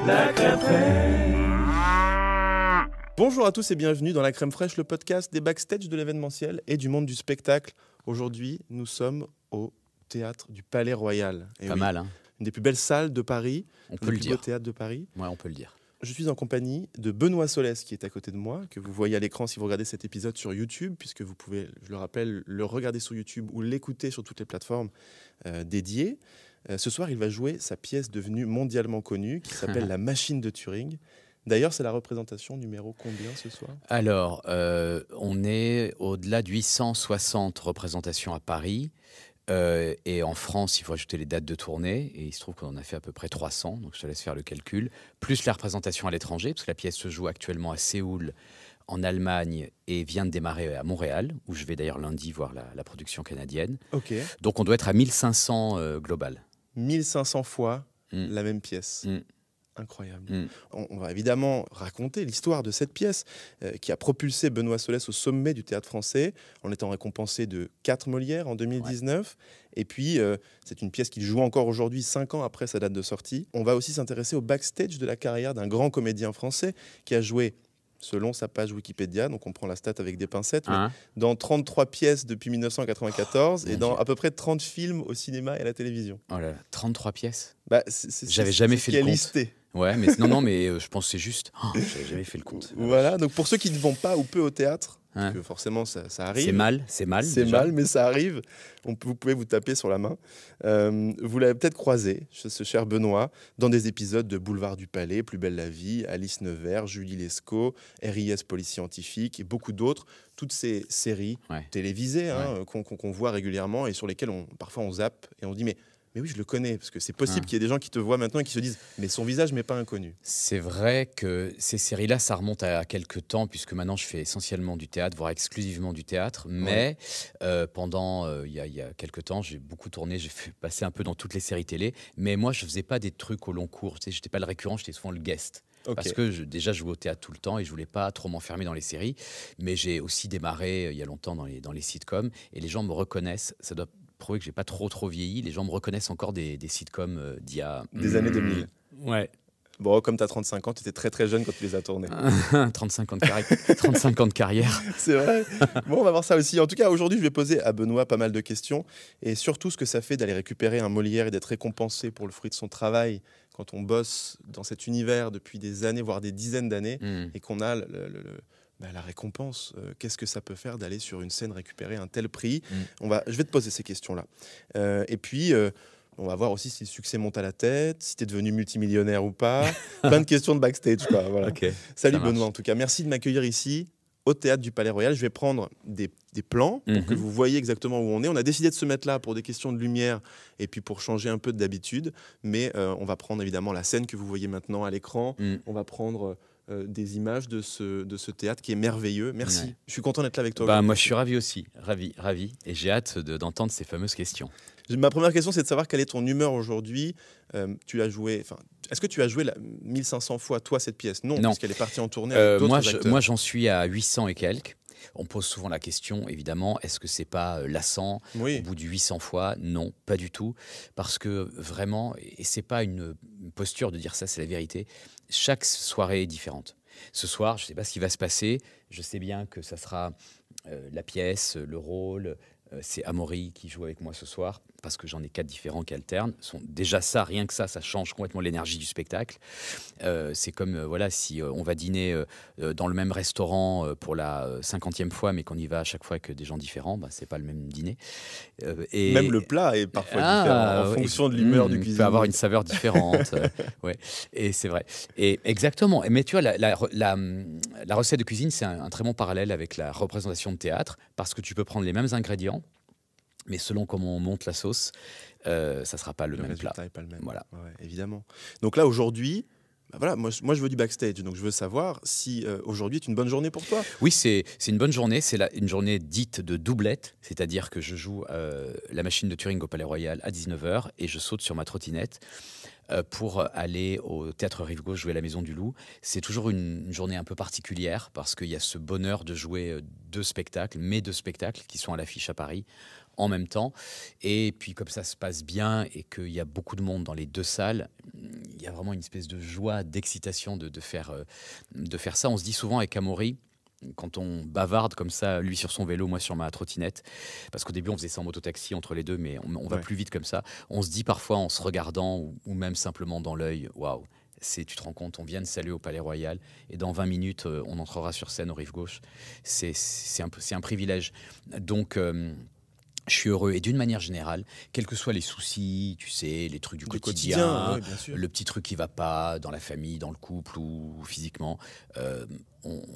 La crème fraîche. Bonjour à tous et bienvenue dans La Crème Fraîche, le podcast des backstage de l'événementiel et du monde du spectacle. Aujourd'hui, nous sommes au théâtre du Palais Royal. Et Pas mal, hein. Une des plus belles salles de Paris, On peut le le plus beau dire. théâtre de Paris. Ouais, on peut le dire. Je suis en compagnie de Benoît Solès qui est à côté de moi, que vous voyez à l'écran si vous regardez cet épisode sur YouTube, puisque vous pouvez, je le rappelle, le regarder sur YouTube ou l'écouter sur toutes les plateformes dédiées. Ce soir, il va jouer sa pièce devenue mondialement connue qui s'appelle La Machine de Turing. D'ailleurs, c'est la représentation numéro combien ce soir ? Alors, on est au-delà de 860 représentations à Paris. Et en France, il faut ajouter les dates de tournée. Et il se trouve qu'on en a fait à peu près 300. Donc, je te laisse faire le calcul. Plus la représentation à l'étranger, parce que la pièce se joue actuellement à Séoul, en Allemagne, et vient de démarrer à Montréal, où je vais d'ailleurs lundi voir la production canadienne. Ok. Donc, on doit être à 1500 global. 1500 fois la même pièce. Mm. Incroyable. On va évidemment raconter l'histoire de cette pièce qui a propulsé Benoît Solès au sommet du théâtre français en étant récompensé de 4 Molières en 2019. Ouais. Et puis, c'est une pièce qu'il joue encore aujourd'hui, 5 ans après sa date de sortie. On va aussi s'intéresser au backstage de la carrière d'un grand comédien français qui a joué, selon sa page Wikipédia, donc on prend la stat avec des pincettes, mais dans 33 pièces depuis 1994 et dans à peu près 30 films au cinéma et à la télévision. Oh là là, 33 pièces. Bah, J'avais jamais fait le compte. Listé. Ouais, mais non, mais je pense que c'est juste. J'avais jamais fait le compte. Voilà, donc pour ceux qui ne vont pas ou peu au théâtre, parce que forcément ça arrive. C'est mal. C'est mal, mais ça arrive. Vous pouvez vous taper sur la main. Vous l'avez peut-être croisé, ce cher Benoît, dans des épisodes de Boulevard du Palais, Plus belle la vie, Alice Nevers, Julie Lescaut, RIS Police Scientifique et beaucoup d'autres. Toutes ces séries télévisées qu'on voit régulièrement et sur lesquelles parfois on zappe et on dit mais oui, je le connais, parce que c'est possible qu'il y ait des gens qui te voient maintenant et qui se disent « mais son visage m'est pas inconnu ». C'est vrai que ces séries-là, ça remonte à quelques temps, puisque maintenant je fais essentiellement du théâtre, voire exclusivement du théâtre. Mais pendant, il y a quelques temps, j'ai beaucoup tourné, j'ai passé un peu dans toutes les séries télé. Mais moi, je faisais pas des trucs au long cours. Tu sais, j'étais pas le récurrent, j'étais souvent le guest. Okay. Parce que déjà, je jouais au théâtre tout le temps et je voulais pas trop m'enfermer dans les séries. Mais j'ai aussi démarré il y a longtemps dans les sitcoms. Et les gens me reconnaissent, ça doit prouver que j'ai pas trop vieilli. Les gens me reconnaissent encore des sitcoms d'il y a... Des années 2000. Ouais. Bon, comme tu as 35 ans, tu étais très très jeune quand tu les as tournés. 35 ans de carrière. C'est vrai. Bon, on va voir ça aussi. En tout cas, aujourd'hui, je vais poser à Benoît pas mal de questions. Et surtout, ce que ça fait d'aller récupérer un Molière et d'être récompensé pour le fruit de son travail quand on bosse dans cet univers depuis des années, voire des dizaines d'années, et qu'on a la récompense. Qu'est-ce que ça peut faire d'aller sur une scène récupérer un tel prix ? Je vais te poser ces questions-là. Et puis... on va voir aussi si le succès monte à la tête, si tu es devenu multimillionnaire ou pas. Plein de questions de backstage, quoi. Voilà. Okay, salut Benoît, en tout cas. Merci de m'accueillir ici, au théâtre du Palais Royal. Je vais prendre des plans pour que vous voyez exactement où on est. On a décidé de se mettre là pour des questions de lumière et puis pour changer un peu d'habitude. Mais on va prendre évidemment la scène que vous voyez maintenant à l'écran. On va prendre... des images de ce théâtre qui est merveilleux. Merci. Ouais. Je suis content d'être là avec toi. Moi, je suis ravi aussi. Ravi. Et j'ai hâte d'entendre ces fameuses questions. Ma première question, c'est de savoir quelle est ton humeur aujourd'hui. Tu as joué... Est-ce que tu as joué 1500 fois, toi, cette pièce ? Non, parce qu'elle est partie en tournée avec d'autres acteurs. Moi, j'en suis à 800 et quelques. On pose souvent la question, évidemment, est-ce que c'est pas lassant au bout du 800 fois ? Non, pas du tout. Parce que vraiment, et c'est pas une posture de dire ça, c'est la vérité, chaque soirée est différente. Ce soir, je sais pas ce qui va se passer. Je sais bien que ça sera la pièce, le rôle. C'est Amaury qui joue avec moi ce soir, parce que j'en ai 4 différents qui alternent. Déjà ça, rien que ça change complètement l'énergie du spectacle. C'est comme, si on va dîner dans le même restaurant pour la 50e fois, mais qu'on y va à chaque fois avec des gens différents, c'est pas le même dîner. Même le plat est parfois différent, en fonction de l'humeur du cuisinier. Il peut avoir une saveur différente. Et c'est vrai. Et exactement. Mais tu vois, la recette de cuisine, c'est un très bon parallèle avec la représentation de théâtre, parce que tu peux prendre les mêmes ingrédients, mais selon comment on monte la sauce, ça ne sera pas le même plat. N'est pas le même. Voilà. Ouais, évidemment. Donc là, aujourd'hui, moi, je veux du backstage. Donc je veux savoir si aujourd'hui est une bonne journée pour toi. Oui, c'est une bonne journée. C'est une journée dite de doublette, c'est-à-dire que je joue La Machine de Turing au Palais Royal à 19h et je saute sur ma trottinette pour aller au Théâtre Rive Gauche jouer à la Maison du Loup. C'est toujours une journée un peu particulière parce qu'il y a ce bonheur de jouer deux spectacles, mes deux spectacles qui sont à l'affiche à Paris en même temps. Et puis comme ça se passe bien et qu'il y a beaucoup de monde dans les deux salles, il y a vraiment une espèce de joie, d'excitation de faire ça. On se dit souvent avec Amaury, quand on bavarde comme ça, lui sur son vélo, moi sur ma trottinette, parce qu'au début on faisait ça en mototaxi entre les deux, mais on va plus vite comme ça, on se dit parfois en se regardant ou même simplement dans l'œil, waouh, tu te rends compte, on vient de saluer au Palais Royal et dans 20 minutes on entrera sur scène au Rive Gauche. C'est un privilège. Donc je suis heureux et d'une manière générale, quels que soient les soucis, tu sais, les trucs du quotidien, le petit truc qui va pas dans la famille, dans le couple ou physiquement,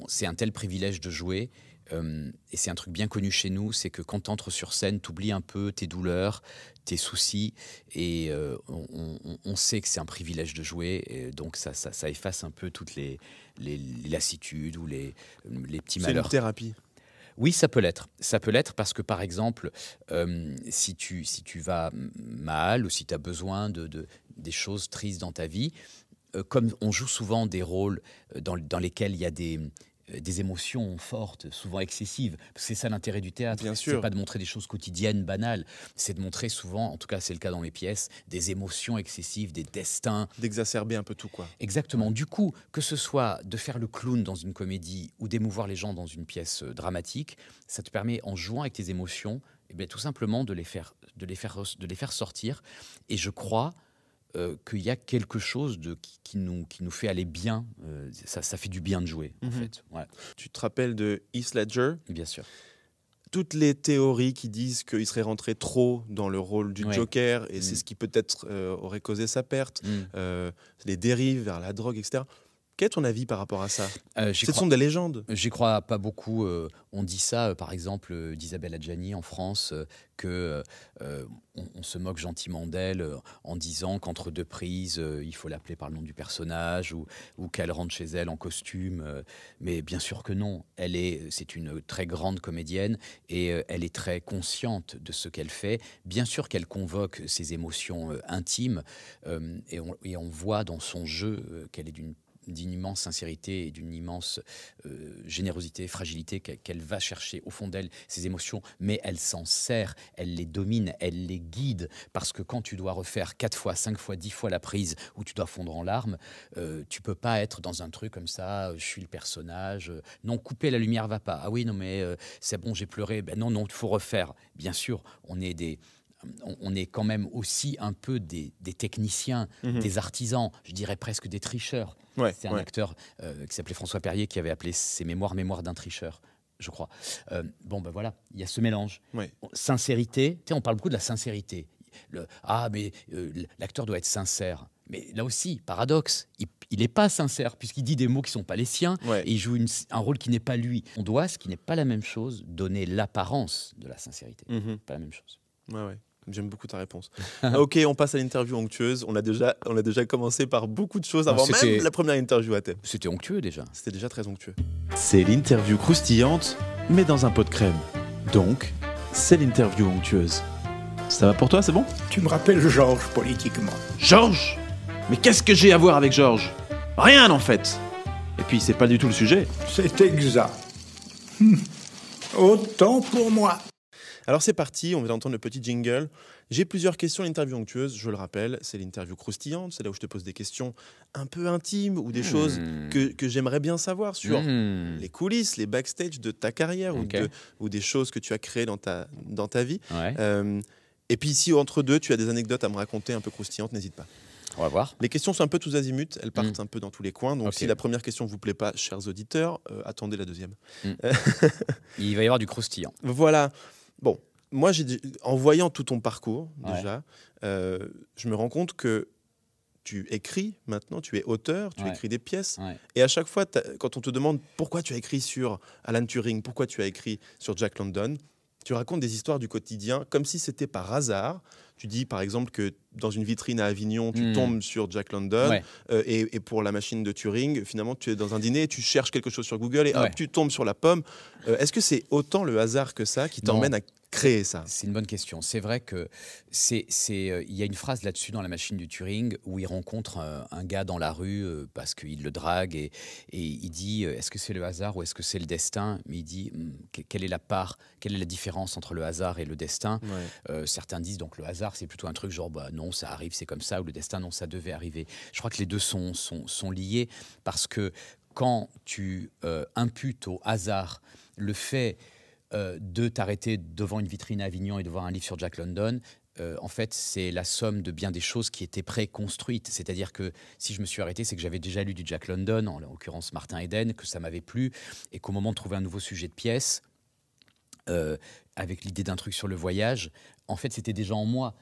c'est un tel privilège de jouer. Et c'est un truc bien connu chez nous, c'est que quand tu entres sur scène, tu oublies un peu tes douleurs, tes soucis, et on sait que c'est un privilège de jouer, et donc ça efface un peu toutes les lassitudes ou les petits malheurs. C'est une thérapie. Oui, ça peut l'être. Ça peut l'être parce que, par exemple, si tu vas mal ou si tu as besoin des choses tristes dans ta vie, comme on joue souvent des rôles dans lesquels il y a des émotions fortes, souvent excessives. C'est ça l'intérêt du théâtre. C'est pas de montrer des choses quotidiennes, banales. C'est de montrer souvent, en tout cas c'est le cas dans mes pièces, des émotions excessives, des destins. D'exacerber un peu tout, quoi. Exactement. Du coup, que ce soit de faire le clown dans une comédie ou d'émouvoir les gens dans une pièce dramatique, ça te permet, en jouant avec tes émotions, eh bien, tout simplement de les faire sortir. Et je crois qu'il y a quelque chose qui nous fait aller bien. Ça fait du bien de jouer, en fait. Ouais. Tu te rappelles de Heath Ledger ? Bien sûr. Toutes les théories qui disent qu'il serait rentré trop dans le rôle du Joker, et c'est ce qui peut-être aurait causé sa perte, les dérives vers la drogue, etc. Quel est ton avis par rapport à ça ? Ce sont des légendes. J'y crois pas beaucoup. On dit ça, par exemple, d'Isabelle Adjani en France, qu'on se moque gentiment d'elle en disant qu'entre deux prises, il faut l'appeler par le nom du personnage ou qu'elle rentre chez elle en costume. Mais bien sûr que non. C'est une très grande comédienne et elle est très consciente de ce qu'elle fait. Bien sûr qu'elle convoque ses émotions intimes et on voit dans son jeu qu'elle est d'une immense sincérité et d'une immense générosité, fragilité, qu'elle va chercher au fond d'elle, ces émotions, mais elle s'en sert, elle les domine, elle les guide, parce que quand tu dois refaire 4 fois, 5 fois, 10 fois la prise, où tu dois fondre en larmes, tu peux pas être dans un truc comme ça, je suis le personnage, non, couper la lumière va pas, ah oui, non mais c'est bon, j'ai pleuré, ben non, il faut refaire. Bien sûr, on est quand même aussi un peu des techniciens, des artisans, je dirais presque des tricheurs. C'est un acteur qui s'appelait François Perrier qui avait appelé ses mémoires « Mémoires d'un tricheur », je crois. Bon, ben voilà, il y a ce mélange. Sincérité, tu sais, on parle beaucoup de la sincérité. L'acteur doit être sincère. Mais là aussi, paradoxe, il n'est pas sincère puisqu'il dit des mots qui ne sont pas les siens et il joue un rôle qui n'est pas lui. On doit, ce qui n'est pas la même chose, donner l'apparence de la sincérité. Pas la même chose. Ouais. J'aime beaucoup ta réponse. Ok, on passe à l'interview onctueuse. On a déjà commencé par beaucoup de choses avant même la première interview à thème. C'était onctueux déjà. C'était déjà très onctueux. C'est l'interview croustillante, mais dans un pot de crème. Donc, c'est l'interview onctueuse. Ça va pour toi, c'est bon ? Tu me rappelles Georges politiquement. Georges ? Mais qu'est-ce que j'ai à voir avec Georges ? Rien en fait. Et puis, c'est pas du tout le sujet. C'est exact. Autant pour moi. Alors c'est parti, on vient d'entendre le petit jingle. J'ai plusieurs questions, l'interview onctueuse, je le rappelle, c'est l'interview croustillante, c'est là où je te pose des questions un peu intimes ou des choses que j'aimerais bien savoir sur les coulisses, les backstage de ta carrière ou des choses que tu as créées dans ta vie. Et puis si entre deux, tu as des anecdotes à me raconter un peu croustillantes, n'hésite pas. On va voir. Les questions sont un peu tous azimuts, elles partent un peu dans tous les coins. Donc si la première question ne vous plaît pas, chers auditeurs, attendez la deuxième. Il va y avoir du croustillant. Voilà. Bon, moi, en voyant tout ton parcours, déjà, je me rends compte que tu écris maintenant, tu es auteur, tu écris des pièces. Et à chaque fois, quand on te demande pourquoi tu as écrit sur Alan Turing, pourquoi tu as écrit sur Jack London, tu racontes des histoires du quotidien comme si c'était par hasard. Tu dis, par exemple, que dans une vitrine à Avignon, tu tombes sur Jack London. Et pour la machine de Turing, finalement, tu es dans un dîner, tu cherches quelque chose sur Google et hop, tu tombes sur la pomme. Est-ce que c'est autant le hasard que ça qui t'emmène créer ça? C'est une bonne question. C'est vrai que il y a une phrase là-dessus dans La Machine du Turing où il rencontre un gars dans la rue parce qu'il le drague et il dit est-ce que c'est le hasard ou est-ce que c'est le destin? Mais il dit quelle est la différence entre le hasard et le destin? Certains disent donc le hasard c'est plutôt un truc genre bah, non ça arrive c'est comme ça, ou le destin non ça devait arriver. Je crois que les deux sont liés parce que quand tu imputes au hasard le fait de t'arrêter devant une vitrine à Avignon et de voir un livre sur Jack London, en fait, c'est la somme de bien des choses qui étaient préconstruites. C'est-à-dire que si je me suis arrêté, c'est que j'avais déjà lu du Jack London, en l'occurrence Martin Eden, que ça m'avait plu, et qu'au moment de trouver un nouveau sujet de pièce, avec l'idée d'un truc sur le voyage, en fait, c'était déjà en moi.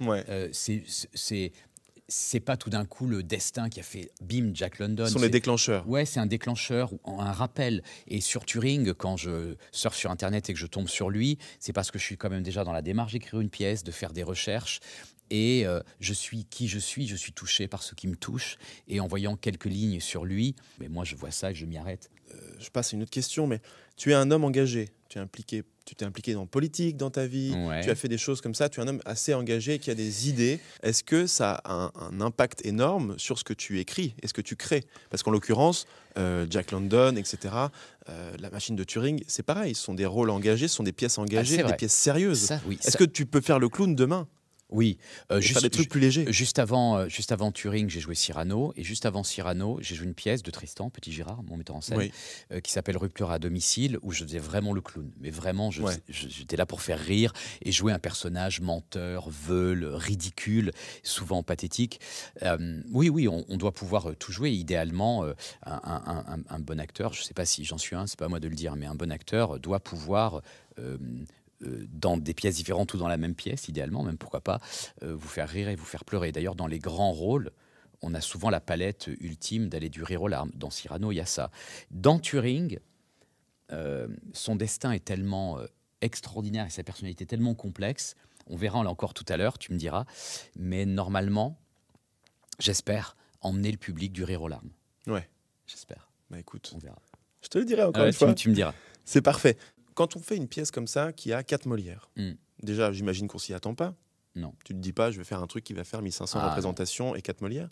C'est pas tout d'un coup le destin qui a fait bim Jack London. Ce sont les déclencheurs. Ouais, c'est un déclencheur, un rappel. Et sur Turing, quand je surfe sur Internet et que je tombe sur lui, c'est parce que je suis quand même déjà dans la démarche d'écrire une pièce, de faire des recherches. Et je suis qui je suis touché par ce qui me touche. Et en voyant quelques lignes sur lui, mais moi je vois ça et je m'y arrête. Je passe à une autre question, mais tu es un homme engagé. Tu t'es impliqué dans la politique dans ta vie, tu as fait des choses comme ça, tu es un homme assez engagé qui a des idées. Est-ce que ça a un impact énorme sur ce que tu écris et ce que tu crées? Parce qu'en l'occurrence, Jack London, etc., La Machine de Turing, c'est pareil, ce sont des rôles engagés, ce sont des pièces engagées, des pièces sérieuses. Est-ce que tu peux faire le clown demain? Oui, faire des trucs plus légers. Juste avant Turing, j'ai joué Cyrano, et juste avant Cyrano, j'ai joué une pièce de Tristan Petit Girard, mon metteur en scène, qui s'appelle Rupture à domicile, où je faisais vraiment le clown. Mais vraiment, j'étais là pour faire rire et jouer un personnage menteur, veule, ridicule, souvent pathétique. Oui, on doit pouvoir tout jouer. Idéalement, un bon acteur, je ne sais pas si j'en suis un, c'est pas à moi de le dire, mais un bon acteur doit pouvoir dans des pièces différentes ou dans la même pièce, idéalement, même pourquoi pas, vous faire rire et vous faire pleurer. D'ailleurs, dans les grands rôles, on a souvent la palette ultime d'aller du rire aux larmes. Dans Cyrano, il y a ça. Dans Turing, son destin est tellement extraordinaire et sa personnalité tellement complexe, on verra là encore tout à l'heure, tu me diras, mais normalement, j'espère emmener le public du rire aux larmes. Ouais. J'espère. Bah écoute, on verra. Je te le dirai encore une fois. Tu me diras. C'est parfait. Quand on fait une pièce comme ça qui a 4 Molières, déjà, j'imagine qu'on s'y attend pas. Non. Tu te dis pas, je vais faire un truc qui va faire 1500 représentations et 4 Molières.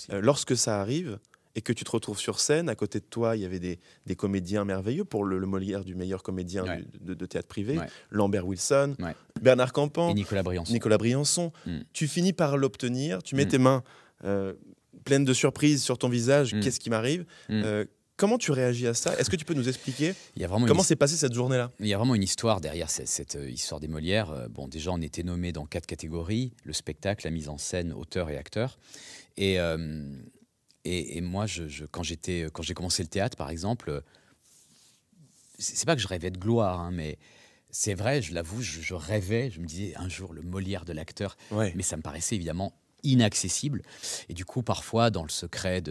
Lorsque ça arrive et que tu te retrouves sur scène, à côté de toi, il y avait des comédiens merveilleux pour le Molière du meilleur comédien de théâtre privé, Lambert Wilson, Bernard Campan, et Nicolas Briançon. Tu finis par l'obtenir, tu mets tes mains pleines de surprises sur ton visage, qu'est-ce qui m'arrive? Comment tu réagis à ça? Est-ce que tu peux nous expliquer comment s'est passée cette journée-là? Il y a vraiment une histoire derrière cette histoire des Molières. Bon, déjà, on était nommés dans 4 catégories, le spectacle, la mise en scène, auteur et acteur. Et moi, quand j'ai commencé le théâtre, par exemple, c'est pas que je rêvais de gloire, hein, mais c'est vrai, je l'avoue, je rêvais, je me disais un jour le Molière de l'acteur, mais ça me paraissait évidemment inaccessible. Et du coup, parfois, dans le secret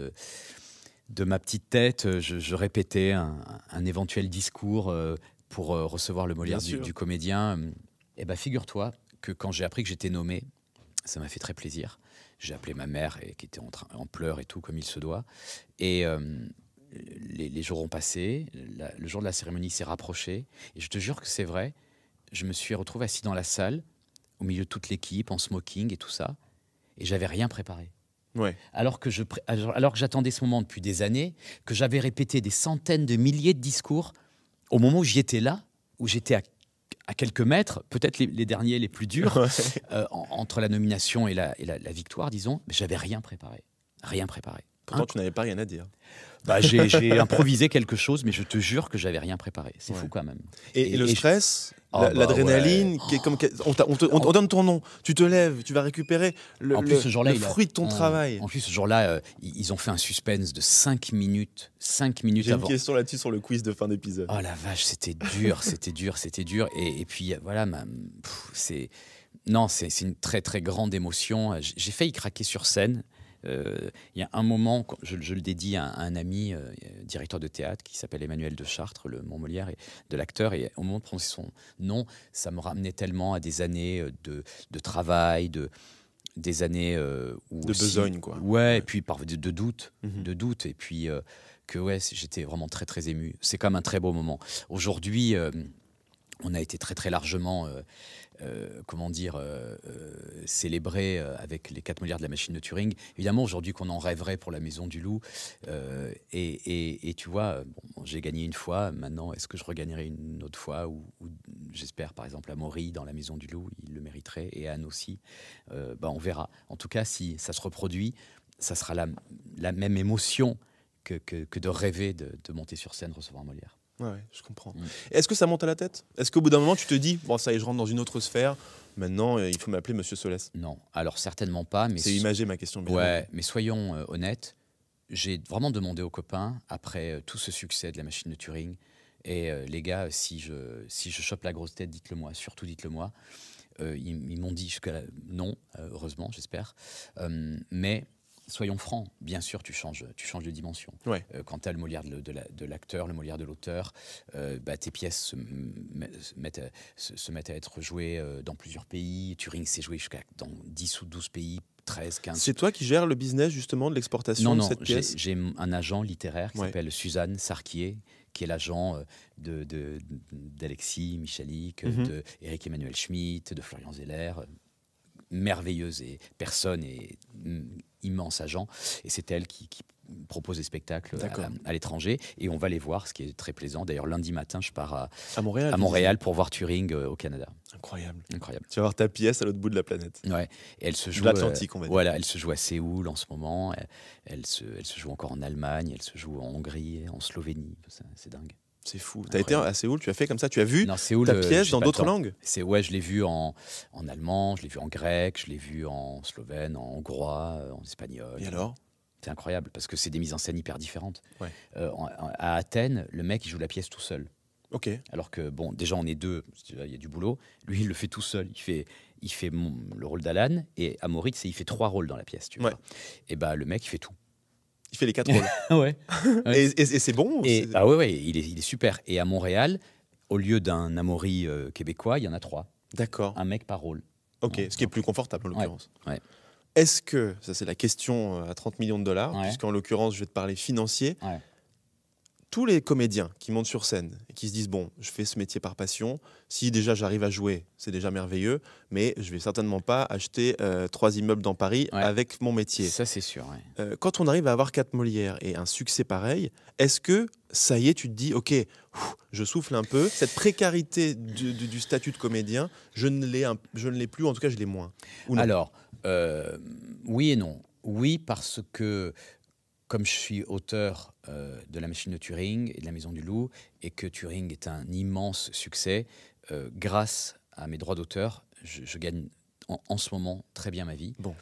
de ma petite tête, je répétais un éventuel discours pour recevoir le Molière du comédien. Et ben, figure-toi que quand j'ai appris que j'étais nommé, ça m'a fait très plaisir. J'ai appelé ma mère, qui était en pleurs et tout, comme il se doit. Et les jours ont passé, le jour de la cérémonie s'est rapproché. Et je te jure que c'est vrai, je me suis retrouvé assis dans la salle, au milieu de toute l'équipe, en smoking et tout ça, et j'avais rien préparé. Alors que j'attendais ce moment depuis des années, que j'avais répété des centaines de milliers de discours, au moment où j'y étais là, où j'étais à quelques mètres, peut-être les derniers les plus durs, entre la nomination et la victoire, disons, mais j'avais rien préparé. Rien préparé. Pourtant, tu n'avais pas rien à dire. Bah, j'ai improvisé quelque chose, mais je te jure que j'avais rien préparé. C'est fou quand même. Et le stress, l'adrénaline, on donne ton nom, tu te lèves, tu vas récupérer le fruit de ton travail. En plus, ce jour-là, ils ont fait un suspense de 5 minutes. 5 minutes J'ai avant. Une question là-dessus sur le quiz de fin d'épisode. Oh la vache, c'était dur, c'était dur. Et puis voilà, c'est une très très grande émotion. J'ai failli craquer sur scène. Il y a un moment, je le dédie à un ami, directeur de théâtre, qui s'appelle Emmanuel de Chartres, mon Molière, et de l'acteur. Et au moment de prononcer son nom, ça me ramenait tellement à des années de travail, des années où de besogne, quoi. Ouais, et puis de doute, et puis j'étais vraiment très très ému. C'est quand même un très beau moment. Aujourd'hui, On a été très très largement célébré avec les 4 Molières de la machine de Turing. Évidemment, aujourd'hui qu'on en rêverait pour la Maison du Loup. Et tu vois, bon, j'ai gagné une fois. Maintenant, est-ce que je regagnerai une autre fois ou j'espère, par exemple, Amaury dans la Maison du Loup, il le mériterait. Et Anne aussi. On verra. En tout cas, si ça se reproduit, ça sera la même émotion que de rêver de monter sur scène, recevoir un Molière. Ouais, je comprends. Est-ce que ça monte à la tête? Est-ce qu'au bout d'un moment, tu te dis, bon, ça y est, je rentre dans une autre sphère, maintenant, il faut m'appeler Monsieur Solès? Non, alors certainement pas. Mais c'est imagé ma question. Ouais, mais soyons honnêtes, j'ai vraiment demandé aux copains, après tout ce succès de la machine de Turing, et les gars, si je chope la grosse tête, dites-le moi, surtout dites-le moi. Ils m'ont dit jusqu'à non, heureusement, j'espère. Mais soyons francs, bien sûr, tu changes de dimension. Ouais. Quand tu as le Molière de l'acteur, le Molière de l'auteur, tes pièces se mettent à être jouées dans plusieurs pays. Turing s'est joué dans 10 ou 12 pays, 13, 15. C'est toi qui gères le business justement de l'exportation de cette pièce? Non, j'ai un agent littéraire qui s'appelle Suzanne Sarquier, qui est l'agent d'Alexis Michalik, d'Éric Emmanuel Schmitt, de Florian Zeller. Merveilleuse et personne et immense agent, et c'est elle qui propose des spectacles à l'étranger, et on va les voir, ce qui est très plaisant. D'ailleurs, lundi matin, je pars à Montréal pour voir Turing au Canada. Incroyable. Tu vas voir ta pièce à l'autre bout de la planète. Ouais. Et elle se joue l'Atlantique, on va dire. Voilà, elle se joue à Séoul en ce moment. Elle se joue encore en Allemagne. Elle se joue en Hongrie, en Slovénie. C'est dingue. C'est fou. Tu as été à Séoul, tu as fait comme ça, tu as vu ta pièce dans d'autres langues? Je l'ai vu en allemand, je l'ai vu en grec, je l'ai vu en slovène, en hongrois, en espagnol. Et alors? C'est incroyable, parce que c'est des mises en scène hyper différentes. Ouais. À Athènes, le mec, il joue la pièce tout seul. Ok. Alors que, bon, déjà, on est deux, il y a du boulot. Lui, il le fait tout seul. Il fait le rôle d'Alan, et à Moritz, il fait 3 rôles dans la pièce. Tu vois. Et le mec, il fait tout. Il fait les 4 rôles. Ouais. Et c'est bon? Il est super. Et à Montréal, au lieu d'un Amaury québécois, il y en a 3. D'accord. Un mec par rôle. Ok, ce qui est plus confortable en l'occurrence. Ouais. Est-ce que, ça c'est la question à 30 millions de dollars, puisqu'en l'occurrence je vais te parler financier, tous les comédiens qui montent sur scène et qui se disent, bon, je fais ce métier par passion, si déjà j'arrive à jouer, c'est déjà merveilleux, mais je vais certainement pas acheter 3 immeubles dans Paris avec mon métier. Ça, c'est sûr. Quand on arrive à avoir 4 Molières et un succès pareil, est-ce que ça y est, tu te dis, ok, je souffle un peu, cette précarité du statut de comédien, je ne l'ai plus, en tout cas je l'ai moins? Alors, oui et non. Oui, parce que comme je suis auteur de La Machine de Turing et de La Maison du Loup, et que Turing est un immense succès, grâce à mes droits d'auteur, je gagne en ce moment très bien ma vie. Bon.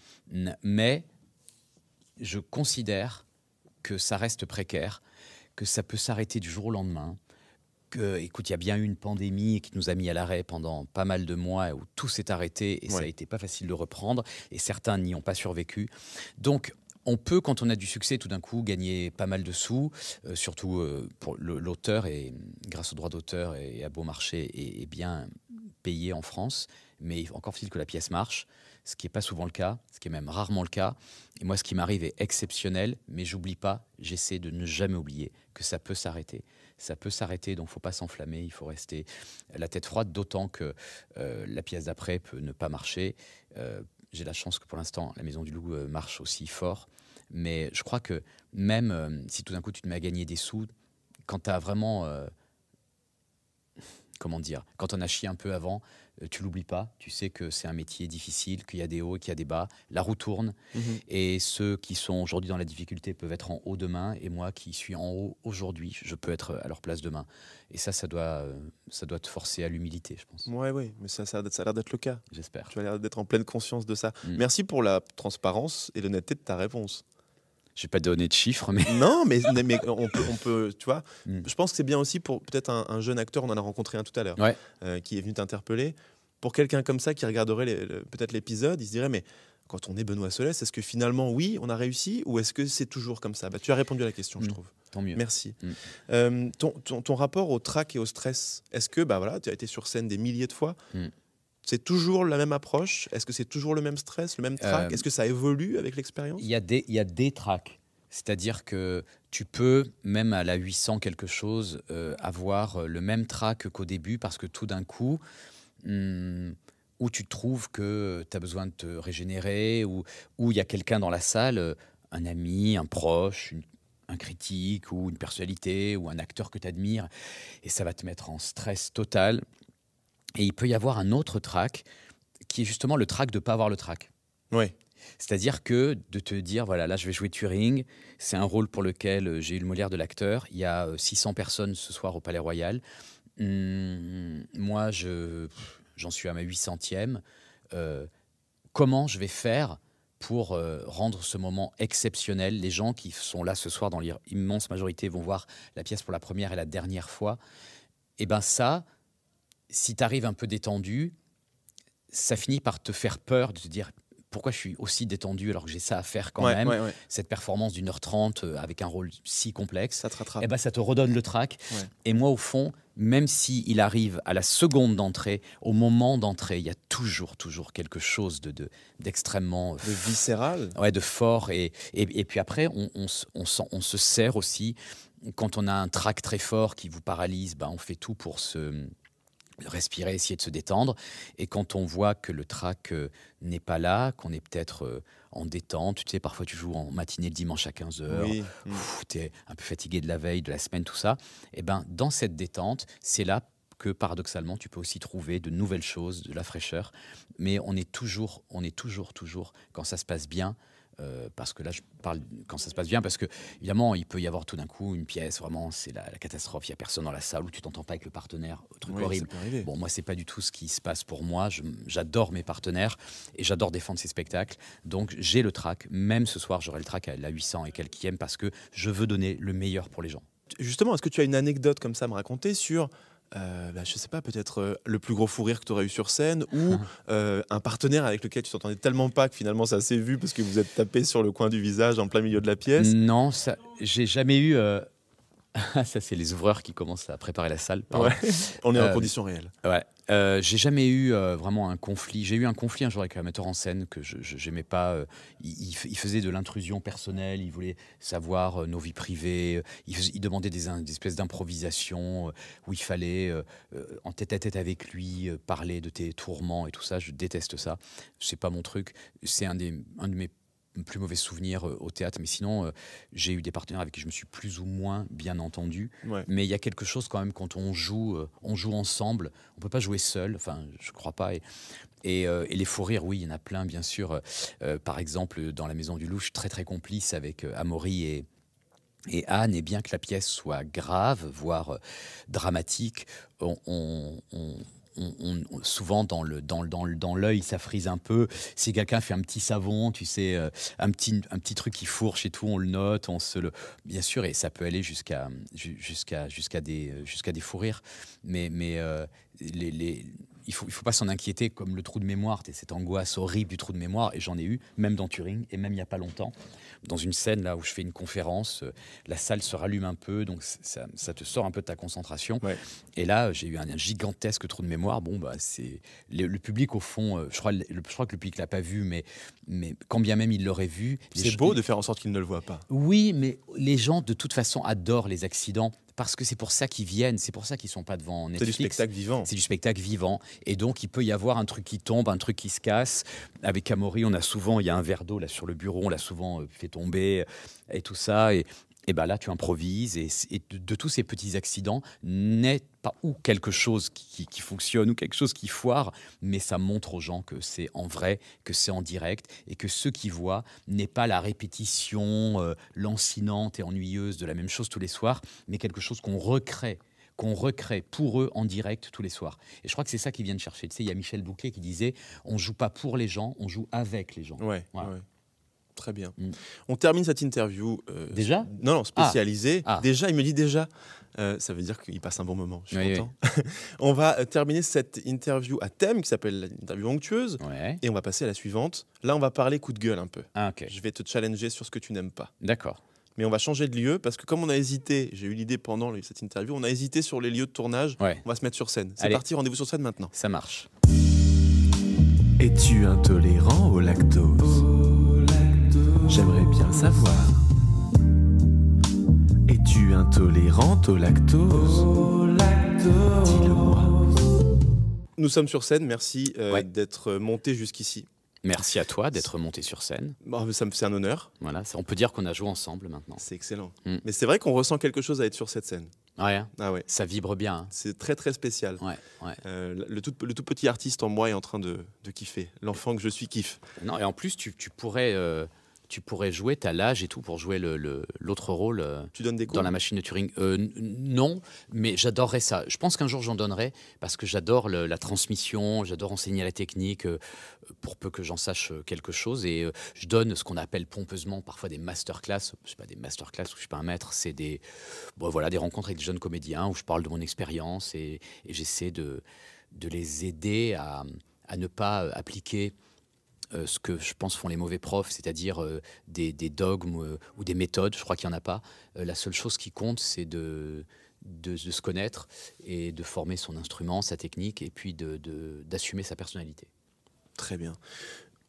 Mais je considère que ça reste précaire, que ça peut s'arrêter du jour au lendemain. Écoute, il y a bien eu une pandémie qui nous a mis à l'arrêt pendant pas mal de mois, où tout s'est arrêté et ça a été pas facile de reprendre, et certains n'y ont pas survécu. Donc, on peut, quand on a du succès, tout d'un coup, gagner pas mal de sous, surtout pour l'auteur, et grâce aux droits d'auteur et à bon marché, est bien payé en France. Mais encore faut-il que la pièce marche, ce qui n'est pas souvent le cas, ce qui est même rarement le cas. Et moi, ce qui m'arrive est exceptionnel, mais j'oublie pas, j'essaie de ne jamais oublier que ça peut s'arrêter. Ça peut s'arrêter, donc il ne faut pas s'enflammer, il faut rester la tête froide, d'autant que la pièce d'après peut ne pas marcher. J'ai la chance que pour l'instant, La Maison du Loup marche aussi fort. Mais je crois que même si tout d'un coup tu te mets à gagner des sous, quand tu as vraiment... comment dire, quand on a chié un peu avant, tu l'oublies pas. Tu sais que c'est un métier difficile, qu'il y a des hauts, qu'il y a des bas. La roue tourne. Et ceux qui sont aujourd'hui dans la difficulté peuvent être en haut demain. Et moi qui suis en haut aujourd'hui, je peux être à leur place demain. Et ça doit te forcer à l'humilité, je pense. Oui, mais ça a l'air d'être le cas. J'espère. Tu as l'air d'être en pleine conscience de ça. Merci pour la transparence et l'honnêteté de ta réponse. Je n'ai pas donné de chiffres, mais... Non, mais on peut, tu vois. Je pense que c'est bien aussi pour peut-être un jeune acteur, on en a rencontré un tout à l'heure, qui est venu t'interpeller. Pour quelqu'un comme ça qui regarderait peut-être l'épisode, il se dirait, mais quand on est Benoît Solès, est-ce que finalement, oui, on a réussi, ou est-ce que c'est toujours comme ça? Tu as répondu à la question, je trouve. Tant mieux. Merci. Ton rapport au trac et au stress, est-ce que, tu as été sur scène des milliers de fois, c'est toujours la même approche? Est-ce que c'est toujours le même stress, le même trac? Est-ce que ça évolue avec l'expérience? Il y a des tracs. C'est-à-dire que tu peux, même à la 800 quelque chose, avoir le même track qu'au début, parce que tout d'un coup, où tu trouves que tu as besoin de te régénérer, ou il y a quelqu'un dans la salle, un ami, un proche, un critique, ou une personnalité, ou un acteur que tu admires, et ça va te mettre en stress total. Et il peut y avoir un autre track, qui est justement le track de ne pas avoir le track. Oui. C'est-à-dire que de te dire, voilà, là je vais jouer Turing, c'est un rôle pour lequel j'ai eu le Molière de l'acteur, il y a 600 personnes ce soir au Palais Royal, moi j'en suis à ma 800e, comment je vais faire pour rendre ce moment exceptionnel? Les gens qui sont là ce soir, dans l'immense majorité, vont voir la pièce pour la première et la dernière fois. Et bien ça, si tu arrives un peu détendu, ça finit par te faire peur de te dire pourquoi je suis aussi détendu alors que j'ai ça à faire quand même. Cette performance d'1h30 avec un rôle si complexe, ça te rattrape. Et ben, ça te redonne le trac. Et moi, au fond, même s'il arrive à la seconde d'entrée, au moment d'entrée, il y a toujours quelque chose d'extrêmement... De viscéral. Ouais, de fort. Et puis après, on se sert aussi. Quand on a un trac très fort qui vous paralyse, ben, on fait tout pour se... respirer, essayer de se détendre. Et quand on voit que le trac n'est pas là, qu'on est peut-être en détente, tu sais, parfois tu joues en matinée le dimanche à 15h, tu es un peu fatigué de la veille, de la semaine, tout ça, et ben dans cette détente, c'est là que paradoxalement, tu peux aussi trouver de nouvelles choses, de la fraîcheur. Mais on est toujours, quand ça se passe bien, parce que là je parle quand ça se passe bien, parce que évidemment il peut y avoir tout d'un coup une pièce, vraiment c'est la catastrophe, il n'y a personne dans la salle, où tu t'entends pas avec le partenaire, truc horrible. Bon, moi c'est pas du tout ce qui se passe pour moi, j'adore mes partenaires et j'adore défendre ces spectacles, donc j'ai le trac, même ce soir j'aurai le trac à la 800 et quelquième, parce que je veux donner le meilleur pour les gens. Justement, est-ce que tu as une anecdote comme ça à me raconter sur je sais pas, peut-être le plus gros fou rire que tu aurais eu sur scène, ou un partenaire avec lequel tu t'entendais tellement pas que finalement ça s'est vu parce que vous êtes tapé sur le coin du visage en plein milieu de la pièce? Non, ça, j'ai jamais eu... ça, c'est les ouvreurs qui commencent à préparer la salle. On est en conditions réelles. J'ai jamais eu vraiment un conflit. J'ai eu un conflit un jour avec un metteur en scène que je n'aimais pas. Il faisait de l'intrusion personnelle, il voulait savoir nos vies privées. Il demandait des espèces d'improvisation où il fallait, en tête-à-tête avec lui, parler de tes tourments et tout ça. Je déteste ça. C'est pas mon truc. C'est un de mes plus mauvais souvenirs au théâtre, mais sinon j'ai eu des partenaires avec qui je me suis plus ou moins bien entendu, mais il y a quelque chose quand même quand on joue ensemble, on peut pas jouer seul, enfin je crois pas, et les fous rires, oui, il y en a plein bien sûr, par exemple dans La Maison du Loup, je suis très complice avec Amaury et Anne, et bien que la pièce soit grave, voire dramatique, souvent dans l'œil ça frise un peu. Si quelqu'un fait un petit savon, tu sais, un petit truc qui fourche et tout, on le note, bien sûr, et ça peut aller jusqu'à des fous rires, mais il faut pas s'en inquiéter, comme le trou de mémoire, cette angoisse horrible du trou de mémoire, et j'en ai eu, même dans Turing, et même il n'y a pas longtemps, dans une scène là où je fais une conférence, la salle se rallume un peu, donc ça te sort un peu de ta concentration, et là j'ai eu un gigantesque trou de mémoire. Bon, bah, c'est le public au fond, je crois que le public l'a pas vu, mais quand bien même il l'aurait vu, c'est beau de faire en sorte qu'il ne le voit pas. Oui, mais les gens de toute façon adorent les accidents, parce que c'est pour ça qu'ils viennent, c'est pour ça qu'ils sont pas devant Netflix. C'est du spectacle vivant. C'est du spectacle vivant. Et donc, il peut y avoir un truc qui tombe, un truc qui se casse. Avec Amaury, il y a un verre d'eau là sur le bureau, on l'a souvent fait tomber et tout ça. Et ben là, tu improvises. Et de tous ces petits accidents naît pas ou quelque chose qui fonctionne ou quelque chose qui foire, mais ça montre aux gens que c'est en vrai, que c'est en direct, et que ceux qui voient n'est pas la répétition lancinante et ennuyeuse de la même chose tous les soirs, mais quelque chose qu'on recrée pour eux en direct tous les soirs. Et je crois que c'est ça qu'ils viennent chercher. Tu sais, il y a Michel Bouquet qui disait « On joue pas pour les gens, on joue avec les gens ». Très bien. On termine cette interview. Déjà ? Non, spécialisée. Déjà, il me dit déjà. Ça veut dire qu'il passe un bon moment. Je suis content. On va terminer cette interview à thème qui s'appelle l'interview onctueuse. Et on va passer à la suivante. Là, on va parler coup de gueule un peu. Je vais te challenger sur ce que tu n'aimes pas. D'accord. Mais on va changer de lieu parce que comme on a hésité, j'ai eu l'idée pendant cette interview, on a hésité sur les lieux de tournage. On va se mettre sur scène. C'est parti, rendez-vous sur scène maintenant. Ça marche. Es-tu intolérant au lactose ? J'aimerais bien savoir. Es-tu intolérante au lactose? Dis-le-moi. Nous sommes sur scène, merci d'être monté jusqu'ici. Merci à toi d'être monté sur scène. Bon, c'est un honneur. Voilà, on peut dire qu'on a joué ensemble maintenant. C'est excellent. Mais c'est vrai qu'on ressent quelque chose à être sur cette scène. Ouais, Ah ouais. Ça vibre bien. Hein. C'est très très spécial. Ouais. Le tout petit artiste en moi est en train de kiffer. L'enfant que je suis kiffe. Non, et en plus, tu pourrais jouer, t'as l'âge et tout pour jouer l'autre rôle tu donnes des cours dans la machine de Turing. Non, mais j'adorerais ça. Je pense qu'un jour j'en donnerai parce que j'adore la transmission, j'adore enseigner la technique pour peu que j'en sache quelque chose. Et je donne ce qu'on appelle pompeusement parfois des masterclass. Je sais pas, des masterclass où je suis pas un maître, c'est des rencontres avec des jeunes comédiens où je parle de mon expérience et j'essaie de les aider à ne pas appliquer ce que je pense font les mauvais profs, c'est-à-dire des dogmes ou des méthodes. Je crois qu'il n'y en a pas. La seule chose qui compte, c'est de se connaître et de former son instrument, sa technique, et puis d'assumer sa personnalité. Très bien.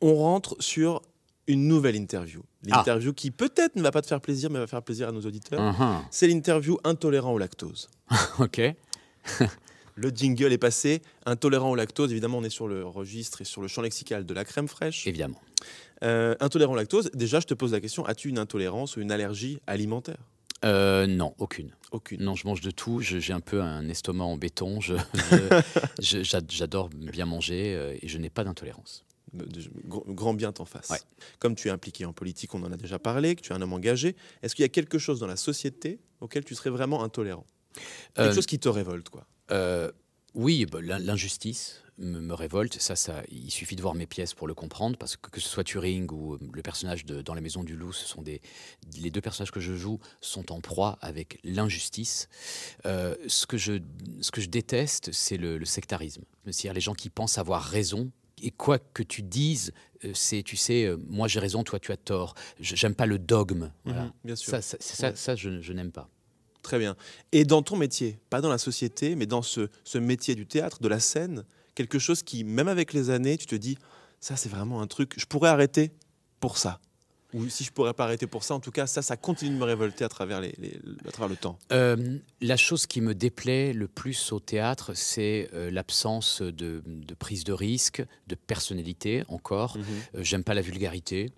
On rentre sur une nouvelle interview. L'interview qui peut-être ne va pas te faire plaisir, mais va faire plaisir à nos auditeurs. C'est l'interview intolérant au lactose. Ok. Le jingle est passé. Intolérant au lactose, évidemment, on est sur le registre et sur le champ lexical de la crème fraîche. Évidemment. Intolérant au lactose, déjà, je te pose la question, as-tu une intolérance ou une allergie alimentaire? Non, aucune. Aucune. Non, je mange de tout. J'ai un peu un estomac en béton. J'adore bien manger et je n'ai pas d'intolérance. Grand bien t'en fasse. Ouais. Comme tu es impliqué en politique, on en a déjà parlé, que tu es un homme engagé, est-ce qu'il y a quelque chose dans la société auquel tu serais vraiment intolérant? Quelque chose qui te révolte, quoi. Oui, l'injustice me révolte. Ça, il suffit de voir mes pièces pour le comprendre, parce que ce soit Turing ou le personnage dans La Maison du Loup, les deux personnages que je joue sont en proie avec l'injustice. Ce que je déteste, c'est le sectarisme. C'est-à-dire les gens qui pensent avoir raison. Et quoi que tu dises, tu sais, moi j'ai raison, toi tu as tort. J'aime pas le dogme. Voilà. Bien sûr. Ça, je n'aime pas. Très bien. Et dans ton métier, pas dans la société, mais dans ce métier du théâtre, de la scène, quelque chose qui, même avec les années, tu te dis, ça c'est vraiment un truc, je pourrais arrêter pour ça. Ou si je pourrais pas arrêter pour ça, en tout cas, ça continue de me révolter à travers le temps. La chose qui me déplaît le plus au théâtre, c'est l'absence de prise de risque, de personnalité encore. J'aime pas la vulgarité.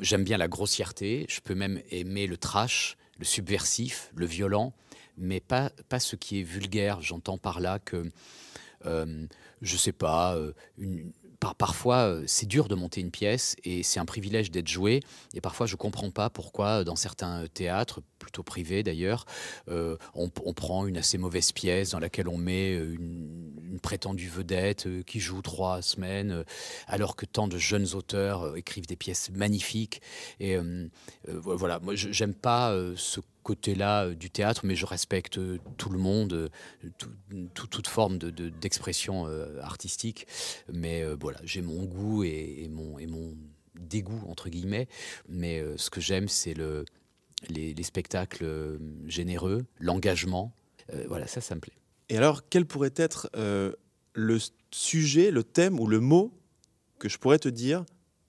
J'aime bien la grossièreté. Je peux même aimer le trash, le subversif, le violent, mais pas ce qui est vulgaire. J'entends par là que, je sais pas, parfois c'est dur de monter une pièce et c'est un privilège d'être joué. Et parfois je comprends pas pourquoi dans certains théâtres, plutôt privés d'ailleurs, on prend une assez mauvaise pièce dans laquelle on met une prétendue vedette qui joue 3 semaines, alors que tant de jeunes auteurs écrivent des pièces magnifiques. Et voilà, moi j'aime pas ce côté-là du théâtre, mais je respecte tout le monde, toute forme d'expression artistique. Mais voilà, j'ai mon goût et mon dégoût, entre guillemets. Mais ce que j'aime, c'est les spectacles généreux, l'engagement. Voilà, ça me plaît. Et alors, quel pourrait être le sujet, le thème ou le mot que je pourrais te dire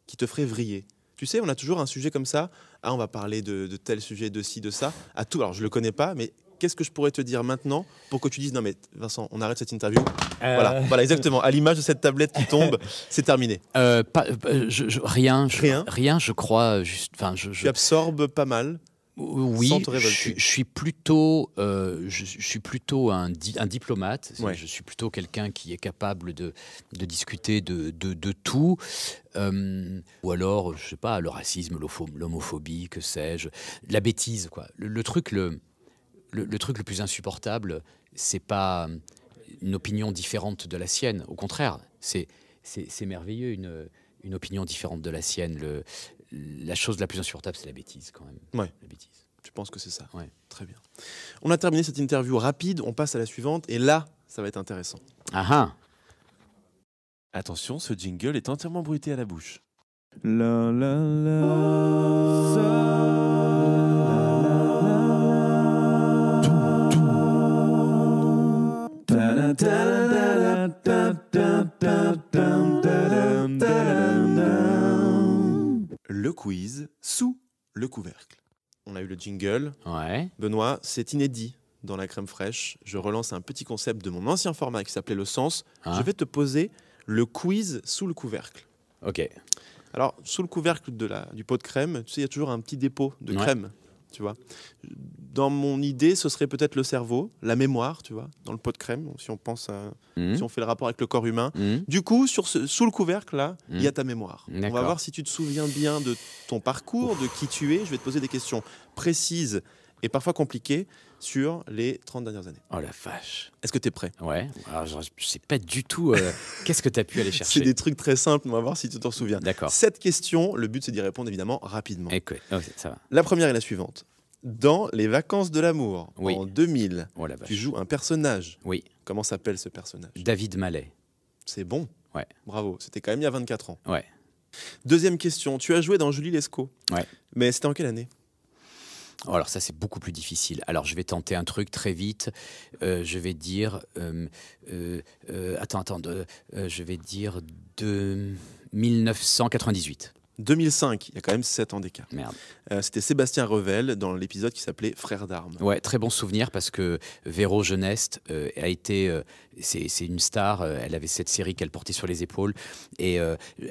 qui te ferait vriller? Tu sais, on a toujours un sujet comme ça. Ah, on va parler de tel sujet, de ci, de ça. À tout. Alors, je le connais pas, mais qu'est-ce que je pourrais te dire maintenant pour que tu dises non, mais Vincent, on arrête cette interview. Voilà, exactement. À l'image de cette tablette qui tombe, c'est terminé. Rien, je crois. Tu absorbes pas mal. Oui, sans te révolter. Je suis plutôt un diplomate. Ouais. Je suis plutôt quelqu'un qui est capable de discuter de tout. Ou alors, je sais pas, le racisme, l'homophobie, que sais-je, la bêtise, quoi. Le truc le plus insupportable, c'est pas une opinion différente de la sienne. Au contraire, c'est merveilleux une opinion différente de la sienne. La chose la plus insupportable, c'est la bêtise, quand même. Ouais. La bêtise. Je pense que c'est ça. Ouais. Très bien. On a terminé cette interview rapide. On passe à la suivante. Et là, ça va être intéressant. Ah ah. Attention, ce jingle est entièrement bruité à la bouche. Le quiz sous le couvercle. On a eu le Jingle. Ouais. Benoît, c'est inédit dans la crème fraîche. Je relance un petit concept de mon ancien format qui s'appelait Le Sens. Je vais te poser le quiz sous le couvercle. Ok. Alors, sous le couvercle du pot de crème, tu sais, il y a toujours un petit dépôt de crème. Tu vois. Dans mon idée, ce serait peut-être le cerveau, la mémoire, tu vois, dans le pot de crème, si on pense si on fait le rapport avec le corps humain. Du coup, sous le couvercle, là, il y a ta mémoire. On va voir si tu te souviens bien de ton parcours, de qui tu es. Je vais te poser des questions précises et parfois compliquées sur les 30 dernières années. Oh la vache. Est-ce que tu es prêt? Ouais. Alors, je ne sais pas du tout qu'est-ce que tu as pu aller chercher. C'est des trucs très simples, on va voir si tu t'en souviens. D'accord. Cette question, le but, c'est d'y répondre évidemment rapidement. Okay. Ça va. La première est la suivante. Dans Les Vacances de l'amour, en 2000, tu joues un personnage. Oui. Comment s'appelle ce personnage? David Mallet. C'est bon. Ouais. Bravo. C'était quand même il y a 24 ans. Ouais. Deuxième question. Tu as joué dans Julie Lescaut. Ouais. Mais c'était en quelle année? Oh, alors ça, c'est beaucoup plus difficile. Alors, je vais tenter un truc très vite. Je vais dire... je vais dire de 1998. 2005, il y a quand même 7 ans d'écart. Merde. C'était Sébastien Revel dans l'épisode qui s'appelait Frères d'armes. Ouais, très bon souvenir parce que Véro Geneste a été... c'est une star, elle avait cette série qu'elle portait sur les épaules et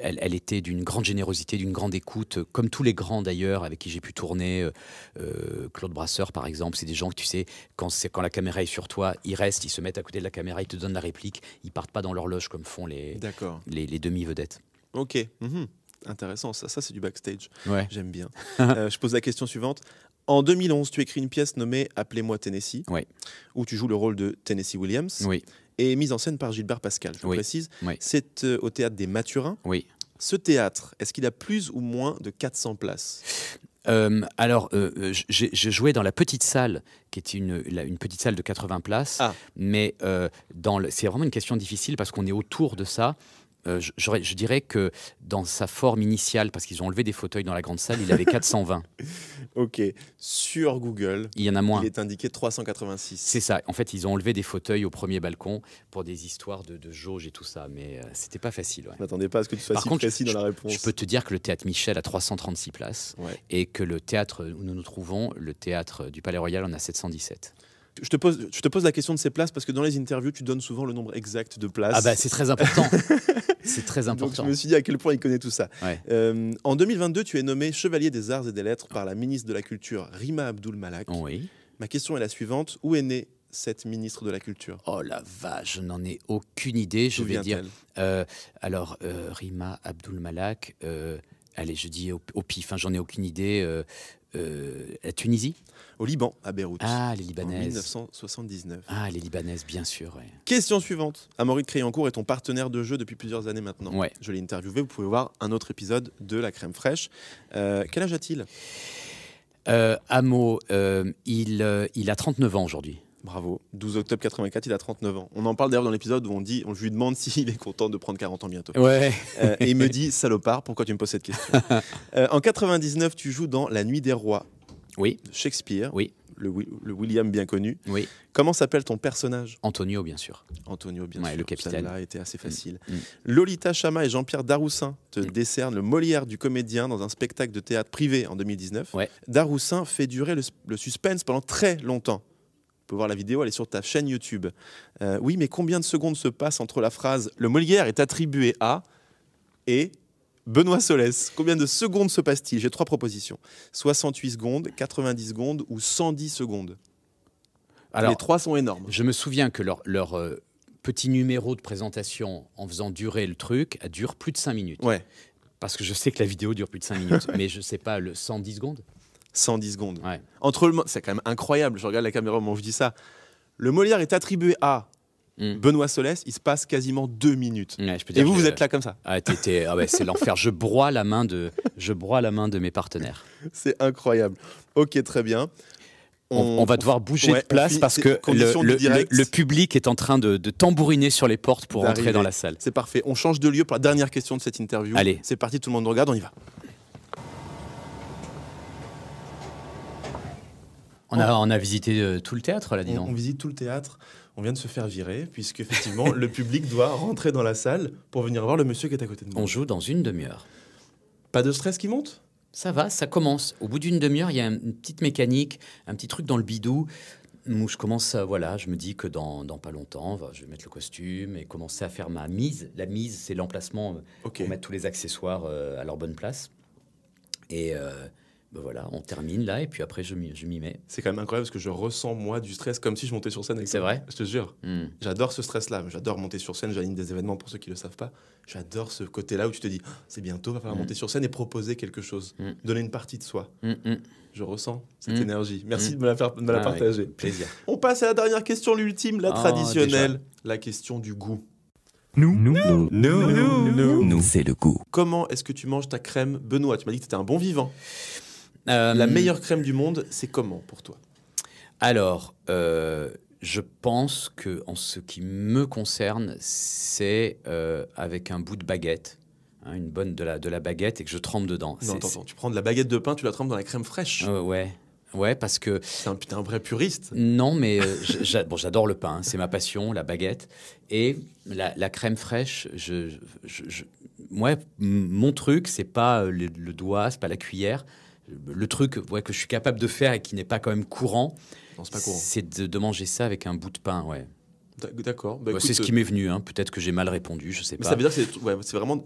elle était d'une grande générosité, d'une grande écoute, comme tous les grands d'ailleurs avec qui j'ai pu tourner. Claude Brasseur par exemple, c'est des gens que tu sais, quand la caméra est sur toi, ils restent, ils se mettent à côté de la caméra, ils te donnent la réplique, ils partent pas dans l'horloge comme font les demi-vedettes. Ok. Intéressant, ça c'est du backstage. Ouais. J'aime bien. Je pose la question suivante. En 2011, tu écris une pièce nommée Appelez-moi Tennessee, où tu joues le rôle de Tennessee Williams, et mise en scène par Gilbert Pascal, je précise. C'est au Théâtre des Mathurins. Ce théâtre, est-ce qu'il a plus ou moins de 400 places? J'ai joué dans la petite salle, qui est une petite salle de 80 places, mais c'est vraiment une question difficile parce qu'on est autour de ça. Je dirais que dans sa forme initiale, parce qu'ils ont enlevé des fauteuils dans la grande salle, il avait 420. Ok. Sur Google, il y en a moins. Il est indiqué 386. C'est ça. En fait, ils ont enlevé des fauteuils au premier balcon pour des histoires de jauge et tout ça. Mais c'était pas facile. Ouais. Je m'attendais pas à ce que tu sois précis dans la réponse. Je peux te dire que le théâtre Michel a 336 places et que le théâtre où nous nous trouvons, le théâtre du Palais Royal, en a 717. Je te pose la question de ces places parce que dans les interviews, tu donnes souvent le nombre exact de places. Ah bah c'est très important. C'est très important. Donc je me suis dit à quel point il connaît tout ça. Ouais. En 2022, tu es nommé chevalier des arts et des lettres par la ministre de la Culture, Rima Abdul-Malak. Oui. Ma question est la suivante. Où est née cette ministre de la Culture? Oh la vache, je n'en ai aucune idée. Je vais dire. Rima Abdul-Malak. Allez, je dis au pif, j'en ai aucune idée. La Tunisie? Au Liban, à Beyrouth. Ah, les Libanaises. En 1979. Ah, les Libanaises, bien sûr. Ouais. Question suivante. Amaury de Créancourt est ton partenaire de jeu depuis plusieurs années maintenant. Ouais. Je l'ai interviewé. Vous pouvez voir un autre épisode de La Crème Fraîche. Quel âge a-t-il? Amo, il a 39 ans aujourd'hui. Bravo. 12 octobre 84, il a 39 ans. On en parle d'ailleurs dans l'épisode où on lui demande s'il est content de prendre 40 ans bientôt. Ouais. Et il me dit, salopard, pourquoi tu me poses cette question? En 99, tu joues dans La Nuit des Rois. Oui. De Shakespeare. Oui. Le William bien connu. Oui. Comment s'appelle ton personnage? Antonio, bien sûr. Antonio, bien sûr. Le capitaine. Celle-là était assez facile. Lolita Chama et Jean-Pierre Daroussin te décernent le Molière du comédien dans un spectacle de théâtre privé en 2019. Ouais. Daroussin fait durer le suspense pendant très longtemps. Tu peux voir la vidéo, elle est sur ta chaîne YouTube. Oui, mais combien de secondes se passent entre la phrase « Le Molière est attribué à » et « Benoît Solès ». Combien de secondes se passe-t-il? J'ai 3 propositions. 68 secondes, 90 secondes ou 110 secondes. Alors, les 3 sont énormes. Je me souviens que leur petit numéro de présentation en faisant durer le truc dure plus de 5 minutes. Ouais. Parce que je sais que la vidéo dure plus de 5 minutes. Mais je ne sais pas, 110 secondes 110 secondes. Ouais. C'est quand même incroyable. Je regarde la caméra au moment où je dis ça. Le Molière est attribué à Benoît Solès. Il se passe quasiment 2 minutes. Ouais, je peux dire et vous êtes là comme ça. C'est l'enfer. Je broie la main de mes partenaires. C'est incroyable. Ok, très bien. On va devoir bouger de place parce que le public est en train de tambouriner sur les portes pour entrer dans la salle. C'est parfait. On change de lieu pour la dernière question de cette interview. Allez. C'est parti, tout le monde regarde, on y va. On a visité tout le théâtre, là, dis donc. On visite tout le théâtre. On vient de se faire virer, puisque effectivement, le public doit rentrer dans la salle pour venir voir le monsieur qui est à côté de nous. On joue dans une demi-heure. Pas de stress qui monte? Ça va, ça commence. Au bout d'une demi-heure, il y a une petite mécanique, un petit truc dans le bidou où je commence à, voilà, je me dis que dans pas longtemps, je vais mettre le costume et commencer à faire ma mise. La mise, c'est l'emplacement pour mettre tous les accessoires à leur bonne place. Et voilà, on termine là et puis après je m'y mets. C'est quand même incroyable parce que je ressens moi du stress comme si je montais sur scène avec toi. C'est vrai ? Je te jure. J'adore ce stress-là. J'adore monter sur scène. J'anime des événements pour ceux qui ne le savent pas. J'adore ce côté-là où tu te dis c'est bientôt, va falloir monter sur scène et proposer quelque chose, donner une partie de soi. Je ressens cette énergie. Merci de me la partager. Avec plaisir. On passe à la dernière question, l'ultime, la traditionnelle, la question du goût. Nous, c'est le goût. Comment est-ce que tu manges ta crème, Benoît? Tu m'as dit que tu étais un bon vivant. La meilleure crème du monde, c'est comment pour toi? Alors, je pense que en ce qui me concerne, c'est avec un bout de baguette, une bonne de la baguette et que je trempe dedans. Non, attends, tu prends de la baguette de pain, tu la trempes dans la crème fraîche. Ouais, parce que... T'es un vrai puriste. Non, mais j'adore le pain, c'est ma passion, la baguette. Et la crème fraîche, moi, mon truc, c'est pas le doigt, c'est pas la cuillère. Le truc que je suis capable de faire et qui n'est pas quand même courant, c'est de manger ça avec un bout de pain, ouais. D'accord. C'est ce qui m'est venu. Peut-être que j'ai mal répondu, je sais pas. Ça veut dire que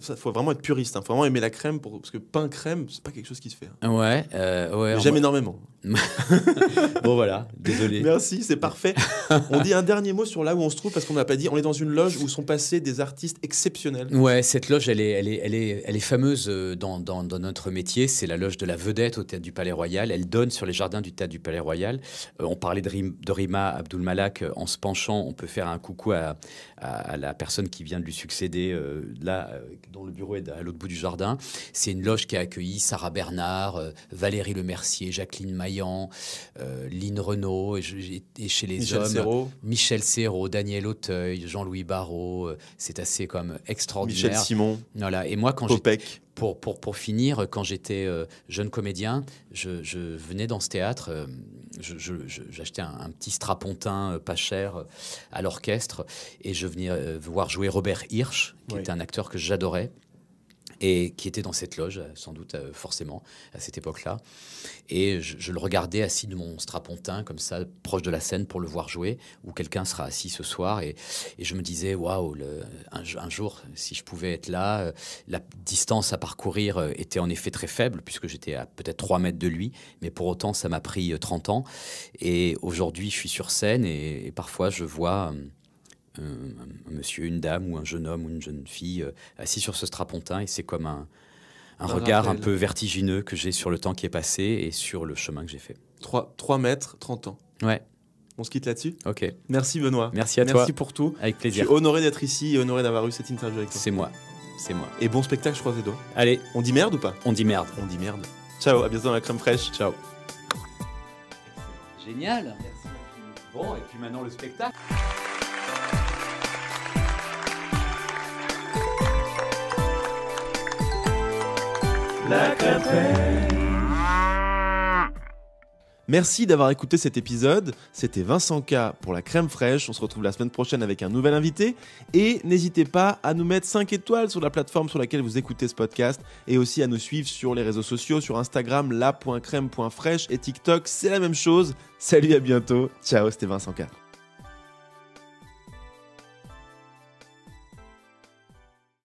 ça faut vraiment être puriste. Faut vraiment aimer la crème parce que pain crème, c'est pas quelque chose qui se fait. Ouais. J'aime énormément. Bon voilà, désolé. Merci, c'est parfait. On dit un dernier mot sur là où on se trouve parce qu'on n'a pas dit. On est dans une loge où sont passés des artistes exceptionnels. Ouais, cette loge, elle est fameuse dans notre métier. C'est la loge de la vedette au Théâtre du Palais Royal. Elle donne sur les jardins du Théâtre du Palais Royal. On parlait de Rima Abdul-Malak. En se penchant, on peut faire un coucou à la personne qui vient de lui succéder dont le bureau est à l'autre bout du jardin. C'est une loge qui a accueilli Sarah Bernard, Valérie Lemercier, Jacqueline Maillan, Lynn Renaud, et chez les Michel hommes, Serrault. Michel Serrault, Daniel Auteuil, Jean-Louis Barrault. C'est assez comme extraordinaire. Michel Simon. Voilà. Et moi, pour finir, quand j'étais jeune comédien, je venais dans ce théâtre, j'achetais un petit strapontin pas cher à l'orchestre et je venais voir jouer Robert Hirsch, qui était un acteur que j'adorais et qui était dans cette loge, sans doute, forcément, à cette époque-là. Et je le regardais assis de mon strapontin, comme ça, proche de la scène, pour le voir jouer, où quelqu'un sera assis ce soir. Et je me disais, waouh, un jour, si je pouvais être là, la distance à parcourir était en effet très faible, puisque j'étais à peut-être 3 mètres de lui, mais pour autant, ça m'a pris 30 ans. Et aujourd'hui, je suis sur scène, et parfois, je vois... un monsieur, une dame ou un jeune homme ou une jeune fille assis sur ce strapontin, et c'est comme un regard un peu vertigineux que j'ai sur le temps qui est passé et sur le chemin que j'ai fait. 3 mètres, 30 ans. Ouais. On se quitte là-dessus. Ok. Merci Benoît. Merci à toi. Merci pour tout. Avec plaisir. Je suis honoré d'être ici et honoré d'avoir eu cette interview avec toi. C'est moi. Et bon spectacle, je croise les doigts. Allez. On dit merde ou pas? On dit merde. On dit merde. Ciao, à bientôt dans la crème fraîche. Ciao. Génial. Bon, et puis maintenant le spectacle. La crème fraîche. Merci d'avoir écouté cet épisode. C'était Vincent K pour la crème fraîche. On se retrouve la semaine prochaine avec un nouvel invité. Et n'hésitez pas à nous mettre 5 étoiles sur la plateforme sur laquelle vous écoutez ce podcast. Et aussi à nous suivre sur les réseaux sociaux, sur Instagram, la.crème.fraîche et TikTok. C'est la même chose. Salut, à bientôt. Ciao, c'était Vincent K.